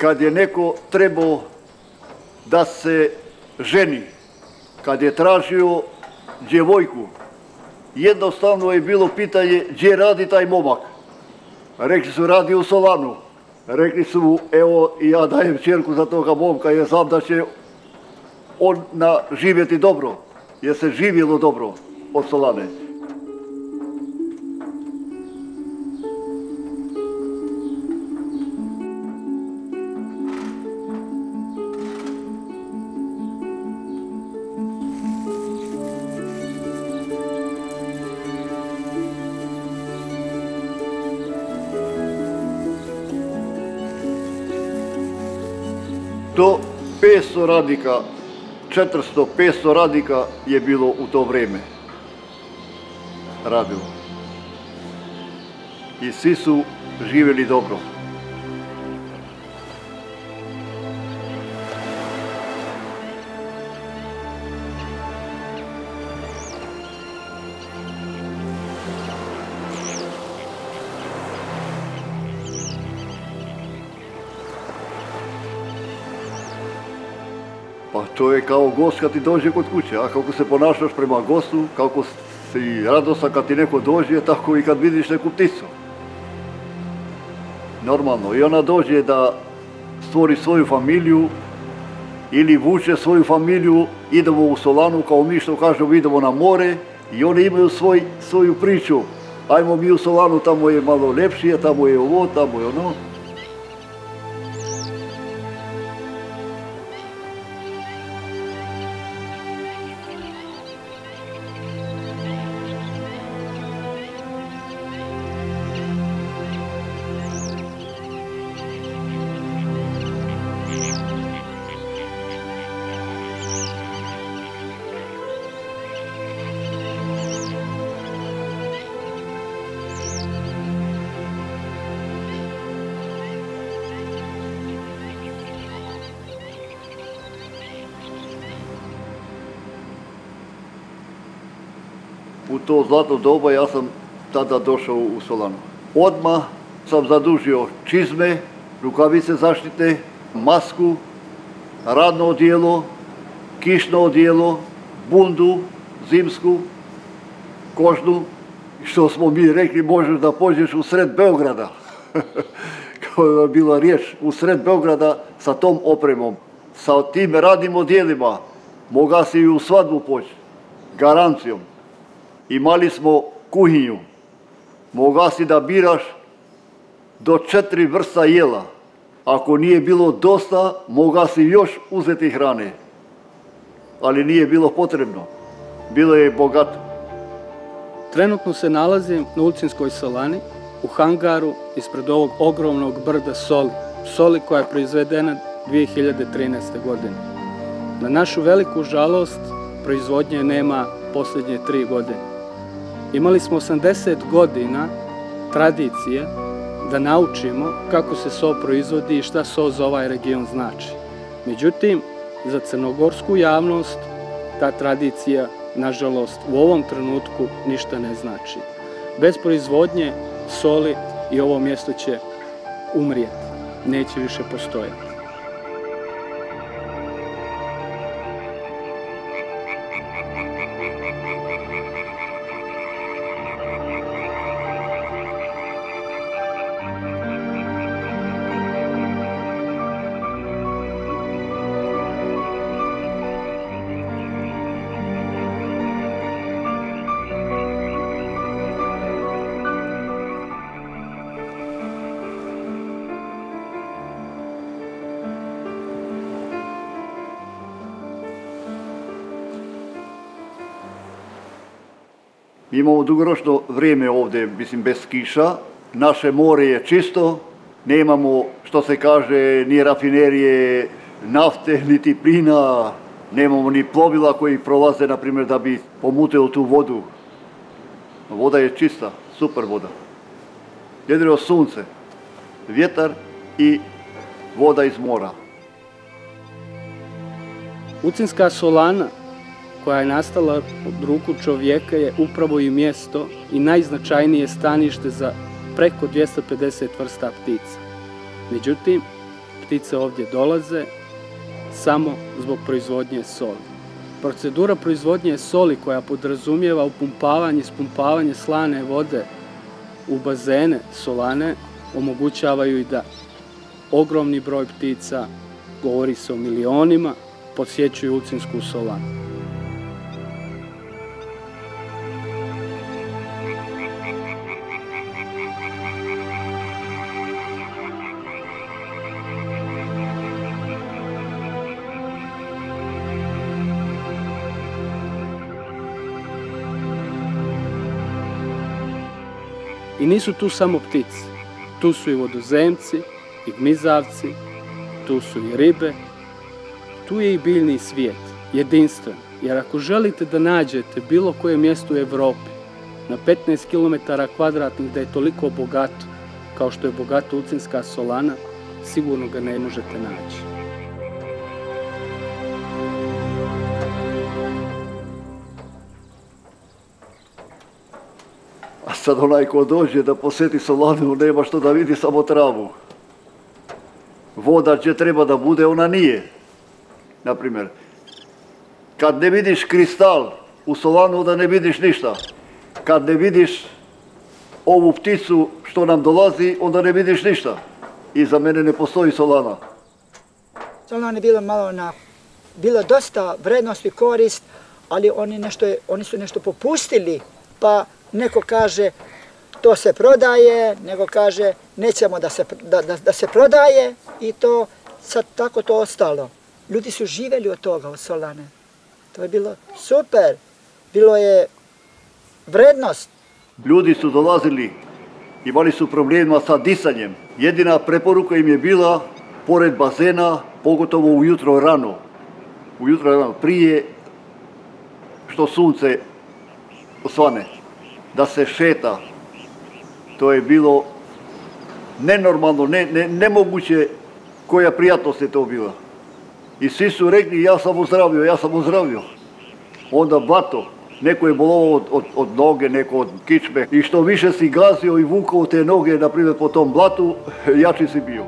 kad je neko trebao da se ženi, kad je tražio djevojku, jednostavno je bilo pitanje gdje radi taj momak. Rekli su radi u Solanu. Rekli su evo ja dajem čerku za toga momka jer znam da će on živjeti dobro, jer se živjelo dobro od Solane. Do 500 radnika, 400-500 radnika je bilo u to vrijeme radilo. I svi su živjeli dobro. Pa to je kao gost kad ti dođe kod kuće, a kako se ponašaš prema gostu, kako si radostan kad ti neko dođe, tako i kad vidiš neku pticu. Normalno, i ona dođe da stvori svoju familiju ili vuče svoju familiju, idemo u Solanu, kao mi što kažemo idemo na more i oni imaju svoju priču. Ajmo mi u Solanu, tamo je malo lepšije, tamo je ovo, tamo je ono. U to zlatno doba ja sam tada došao u Solanu. Odmah sam zadužio čizme, rukavice zaštite, masku, radno odijelo, kišno odijelo, bundu, zimsku, kožnu. Što smo mi rekli, možeš da pođeš u sred Beograda. Kao je bila riječ, u sred Beograda sa tom opremom, sa tim radnim odijelima, moga si i u svadbu poći, garancijom. Imali smo kuhinju, moga si da biraš do 4 vrsta jela. Ako nije bilo dosta, moga si još uzeti hrane. Ali nije bilo potrebno, bilo je bogato. Trenutno se nalazim na Ulcinskoj solani, u hangaru ispred ovog ogromnog brda soli. Soli koja je proizvedena 2013. godine. Na našu veliku žalost, proizvodnje nema posljednje 3 godine. Imali smo 80 godina tradicije da naučimo kako se so proizvodi i šta so za ovaj region znači. Međutim, za crnogorsku javnost ta tradicija, nažalost, u ovom trenutku ništa ne znači. Bez proizvodnje soli i ovo mjesto će umrijeti, neće više postojati. Imamo dugoročno vrijeme ovdje, mislim, bez kiša. Naše more je čisto, nemamo, što se kaže, ni rafinerije nafte, niti plina, nemamo ni plovila koji prolaze, na primjer, da bi pomutilo tu vodu. Voda je čista, super voda. Jedino sunce, vjetar i voda iz mora. Ulcinska solana, koja je nastala od ruku čovjeka, je upravo i mjesto i najznačajnije stanište za preko 250 vrsta ptica. Međutim, ptice ovdje dolaze samo zbog proizvodnje soli. Procedura proizvodnje soli koja podrazumijeva upumpavanje i ispumpavanje slane vode u bazene solane omogućavaju i da ogromni broj ptica, govori se o milionima, posjećuju Ulcinjsku solanu. I nisu tu samo ptice, tu su i vodozemci, i gmizavci, tu su i ribe, tu je i biljni svijet, jedinstven. Jer ako želite da nađete bilo koje mjesto u Evropi na 15 km2 da je toliko bogato kao što je bogata Ulcinjska solana, sigurno ga ne možete naći. A sad onaj ko dođe da posjeti solanu nema što da vidi, samo travu. Voda gdje treba da bude, ona nije. Naprimjer, kad ne vidiš kristal u solanu, onda ne vidiš ništa. Kad ne vidiš ovu pticu što nam dolazi, onda ne vidiš ništa. I za mene ne postoji solana. Solana je bilo dosta vrednost i korist, ali oni su nešto popustili, pa neko kaže to se prodaje, nego kaže nećemo da se prodaje i to sad tako to ostalo. Ljudi su živjeli od toga, od solane. To je bilo super, bilo je vrednost. Ljudi su dolazili, imali su problema sa disanjem. Jedina preporuka im je bila, pored bazena, pogotovo ujutro rano, prije što sunce osvane, da se šeta. To je bilo nenormalno, nemoguće koja prijatnost je to bila. I svi su rekli ja sam ozdravio. Onda blato, neko je bolovao od noge, neko od kičme. I što više si gazio i vukao te noge, na primjer po tom blatu, jači si bio.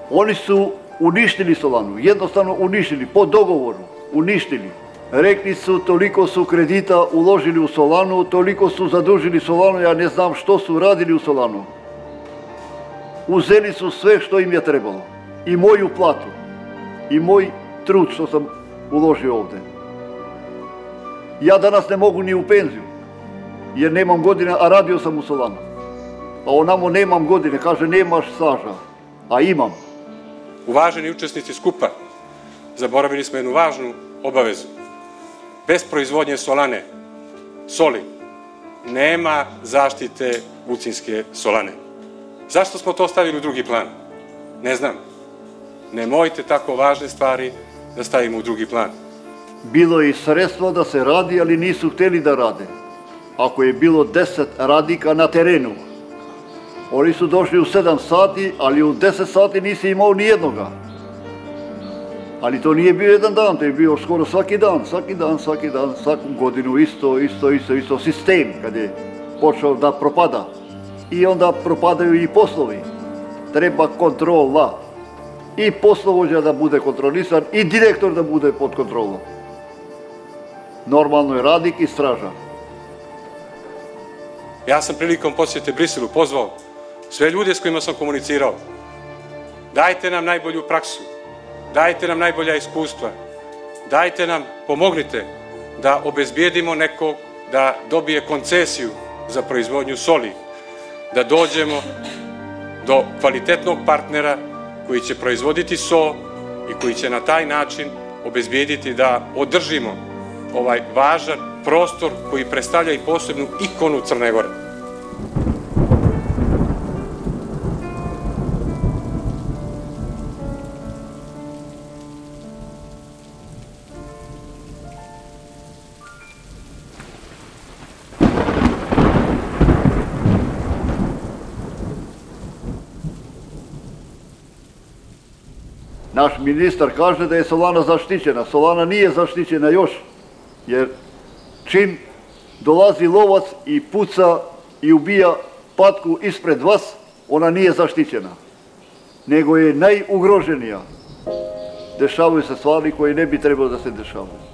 Oni su uništili solanu, jednostavno uništili, po dogovoru, uništili. Rekli su toliko su kredita uložili u solanu, toliko su zadužili solanu, ja ne znam što su radili u solanu. Uzeli su sve što im je trebalo. I moju platu, i moj trud što sam uložio ovdje. Ja danas ne mogu ni u penziju, jer nemam godine, a radio sam u solanu. A onamo nemam godine, kaže nemaš staža, a imam. Uvaženi učesnici skupa, zaboravili smo jednu važnu obavezu. Bez proizvodnje solane, soli, nema zaštite Ulcinjske solane. Zašto smo to stavili u drugi plan? Ne znam. Nemojte tako važne stvari da stavimo u drugi plan. Bilo je i sredstvo da se radi, ali nisu htjeli da rade. Ako je bilo 10 radnika na terenu, oni su došli u 7 sati, ali u 10 sati nisi imao ni jednoga. Ali to nije bio jedan dan, to je bio skoro svaki dan, svaku godinu isto sistem kad je počeo da propada. I onda propadaju i poslovi. Treba kontrola. I poslovođa da bude kontrolisan i direktor da bude pod kontrolom. Normalno je radnik i stražar. Ja sam prilikom posjete Briselu pozvao sve ljude s kojima sam komunicirao. Dajte nam najbolju praksu, dajte nam najbolja iskustva, dajte nam, pomognite da obezbijedimo nekog da dobije koncesiju za proizvodnju soli. da dođemo do kvalitetnog partnera koji će proizvoditi so i koji će na taj način obezbijediti da održimo ovaj važan prostor koji predstavlja i posebnu ikonu Crne Gore. Naš ministar kaže da je Solana zaštićena. Solana nije zaštićena još, jer čim dolazi lovac i puca i ubija patku ispred vas, ona nije zaštićena, nego je najugroženija. Dešavaju se stvari koje ne bi trebalo da se dešavaju.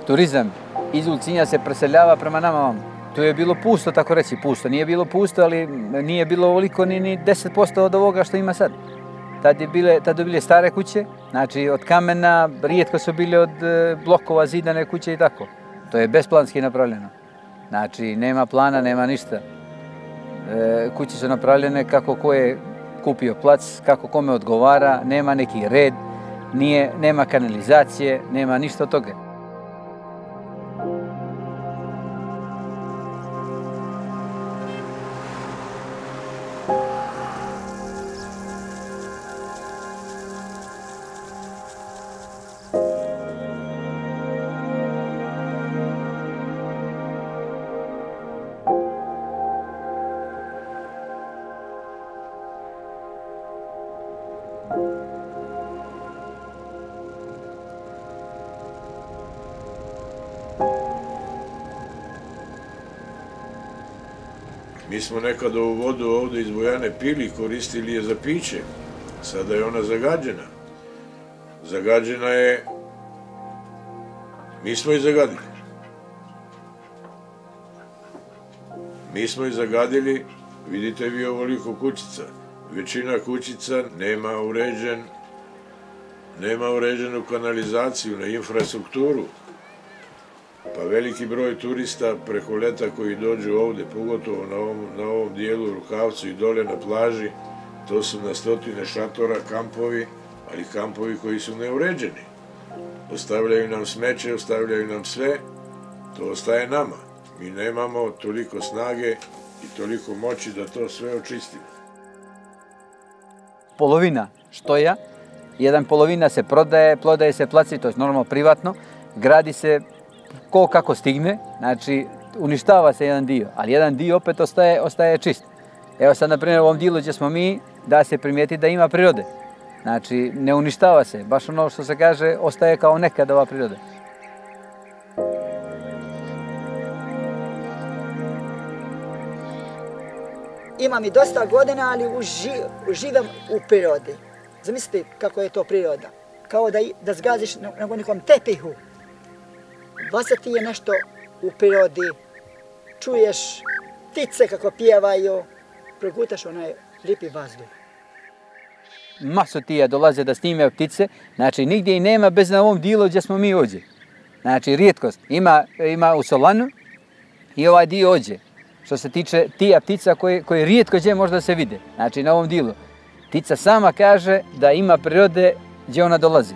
Turizam iz Ulcinja se preseljava prema nama vam. To je bilo pusto, tako reći, pusto. Nije bilo pusto, ali nije bilo ovoliko ni 10% od ovoga što ima sad. Tad bile stare kuće, znači od kamena, rijetko su bile od blokova, zidane kuće i tako. To je besplanski napravljeno. Znači, nema plana, nema ništa. Kuće su napravljene kako ko je kupio plac, kako kome odgovara, nema neki red, nema kanalizacije, nema ništa od toga. Mi smo nekad ovu vodu ovde iz Bojane pili, koristili je za piće. Sada je ona zagađena. Zagađena je... Mi smo je zagadili. Mi smo je zagadili, vidite vi ovoliko kućica. Većina kućica nema uređenu kanalizaciju, na infrastrukturu. Pa veliki broj turista preko leta koji dođu ovde, pogotovo na ovom dijelu Rukavcu i dole na plaži, to su na stotine šatora, kampovi, ali kampovi koji su neuređeni. Ostavljaju nam smeće, ostavljaju nam sve, to ostaje nama. Mi nemamo toliko snage i toliko moći da to sve očistimo. Polovina štoja, jedan polovina se prodaje se placi, to je normalno privatno, gradi se ko kako stigne, znači uništava se jedan dio, ali jedan dio opet ostaje čist. Evo sad, na primjer, u ovom dijelu gdje smo mi, da se primijeti da ima prirode. Znači, ne uništava se, baš ono što se kaže, ostaje kao nekad ova priroda. Imam i dosta godina, ali uživam u prirodi. Zamislite kako je to priroda. Kao da zgaziš na nekom tepihu. Bacati je nešto u prirodi, čuješ ptice kako pjevaju, progutaš onaj lijepi vazduh. Masotija dolaze da snime ptice, znači nigdje i nema bez na ovom dijelu gdje smo mi ovdje. Znači rijetkost, ima u Solanu i ovaj dio ovdje. Što se tiče tija ptica koje rijetko gdje možda se vide, znači na ovom dijelu. Ptica sama kaže da ima prirode gdje ona dolazi.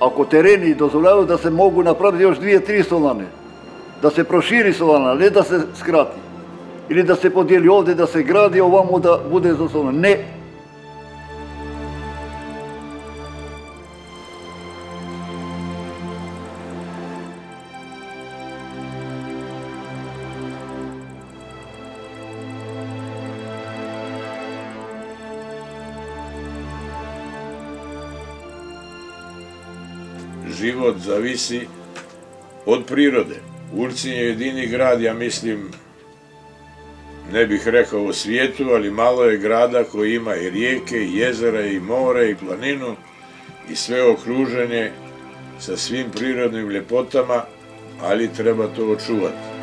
Ako tereni dozvoljavaju da se mogu napraviti još 2-3 Solane, da se proširi Solana, ne da se skrati, ili da se podijeli ovdje, da se gradi ovamo da bude za Solana, ne. Život zavisi od prirode. Ulcinj je jedini grad, ja mislim, ne bih rekao u svijetu, ali malo je grada koji ima i rijeke, i jezera, i more, i planinu, i sve okruženje sa svim prirodnim ljepotama, ali treba to očuvati.